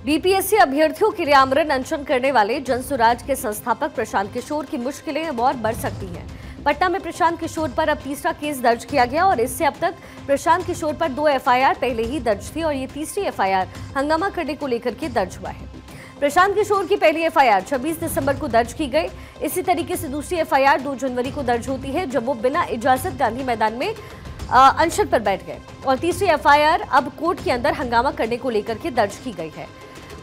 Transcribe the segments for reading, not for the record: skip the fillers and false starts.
BPSC अभ्यर्थियों के लिए आमरण अनशन करने वाले जनसुराज के संस्थापक प्रशांत किशोर की मुश्किलें अब और बढ़ सकती हैं। पटना में प्रशांत किशोर पर अब तीसरा केस दर्ज किया गया और इससे अब तक प्रशांत किशोर पर 2 एफआईआर पहले ही दर्ज थी और ये तीसरी एफआईआर हंगामा करने को लेकर के दर्ज हुआ है। प्रशांत किशोर की पहली एफआईआर 26 दिसंबर को दर्ज की गई। इसी तरीके से दूसरी एफआईआर 2 जनवरी को दर्ज होती है, जब वो बिना इजाजत गांधी मैदान में अनशन पर बैठ गए। और तीसरी एफआईआर अब कोर्ट के अंदर हंगामा करने को लेकर के दर्ज की गई है।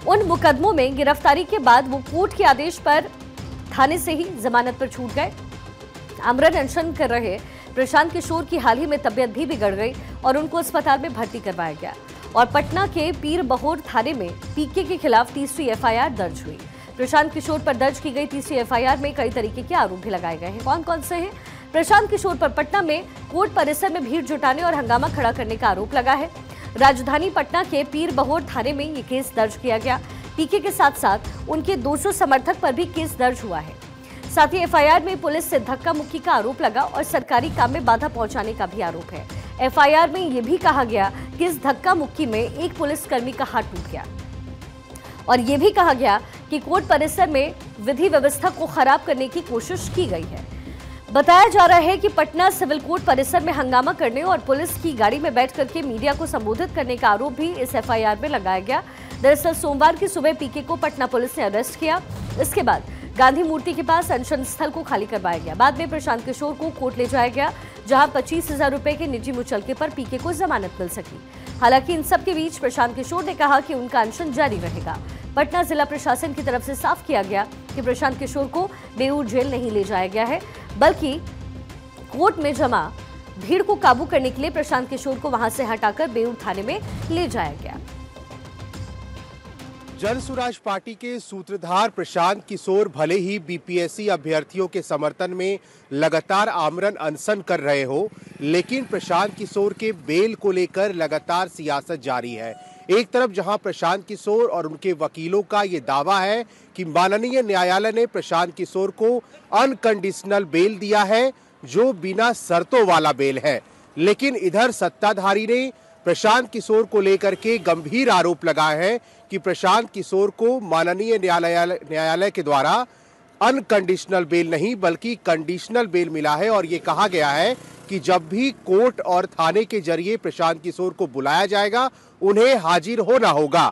उन मुकदमों में गिरफ्तारी के बाद वो कोर्ट के आदेश पर थाने से ही जमानत पर छूट गए। आमरण अनशन कर रहे प्रशांत किशोर की हाल ही में तबीयत भी बिगड़ गई और उनको अस्पताल में भर्ती करवाया गया। और पटना के पीर बहोर थाने में पीके के खिलाफ तीसरी एफआईआर दर्ज हुई। प्रशांत किशोर पर दर्ज की गई तीसरी एफआईआर में कई तरीके के आरोप भी लगाए गए हैं। कौन कौन से हैं? प्रशांत किशोर पर पटना में कोर्ट परिसर में भीड़ जुटाने और हंगामा खड़ा करने का आरोप लगा है। राजधानी पटना के पीर बहोर थाने में ये केस दर्ज किया गया। पीके के साथ साथ उनके 200 समर्थक पर भी केस दर्ज हुआ है। साथ ही एफआईआर में पुलिस से धक्का मुक्की का आरोप लगा और सरकारी काम में बाधा पहुंचाने का भी आरोप है। एफआईआर में यह भी कहा गया कि इस धक्का मुक्की में एक पुलिसकर्मी का हाथ टूट गया और यह भी कहा गया कि कोर्ट परिसर में विधि व्यवस्था को खराब करने की कोशिश की गई है। बताया जा रहा है कि पटना सिविल कोर्ट परिसर में हंगामा करने और पुलिस की गाड़ी में बैठ करके मीडिया को संबोधित करने का आरोप भी इस एफआईआर में लगाया गया। दरअसल सोमवार की सुबह पीके को पटना पुलिस ने अरेस्ट किया। इसके बाद गांधी मूर्ति के पास अनशन स्थल को खाली करवाया गया। बाद में प्रशांत किशोर को कोर्ट ले जाया गया, जहां 25,000 रुपए के निजी मुचलके पर पीके को जमानत मिल सकी। हालांकि इन सब के बीच प्रशांत किशोर ने कहा कि उनका अनशन जारी रहेगा। पटना जिला प्रशासन की तरफ से साफ किया गया कि प्रशांत किशोर को बेऊर जेल नहीं ले जाया गया है, बल्कि कोर्ट में जमा भीड़ को काबू करने के लिए प्रशांत किशोर को वहां से हटाकर बेऊर थाने में ले जाया गया। जनसुराज पार्टी के सूत्रधार प्रशांत किशोर भले ही बीपीएससी अभ्यर्थियों के समर्थन में लगातार आमरण अनशन कर रहे हो, लेकिन प्रशांत किशोर के बेल को लेकर लगातार सियासत जारी है। एक तरफ जहां प्रशांत किशोर और उनके वकीलों का ये दावा है कि माननीय न्यायालय ने प्रशांत किशोर को अनकंडीशनल बेल दिया है, जो बिना शर्तों वाला बेल है, लेकिन इधर सत्ताधारी ने प्रशांत किशोर को लेकर के गंभीर आरोप लगाए हैं कि प्रशांत किशोर को माननीय न्यायालय के द्वारा अनकंडीशनल बेल नहीं बल्कि कंडीशनल बेल मिला है। और ये कहा गया है कि जब भी कोर्ट और थाने के जरिए प्रशांत किशोर को बुलाया जाएगा, उन्हें हाजिर होना होगा।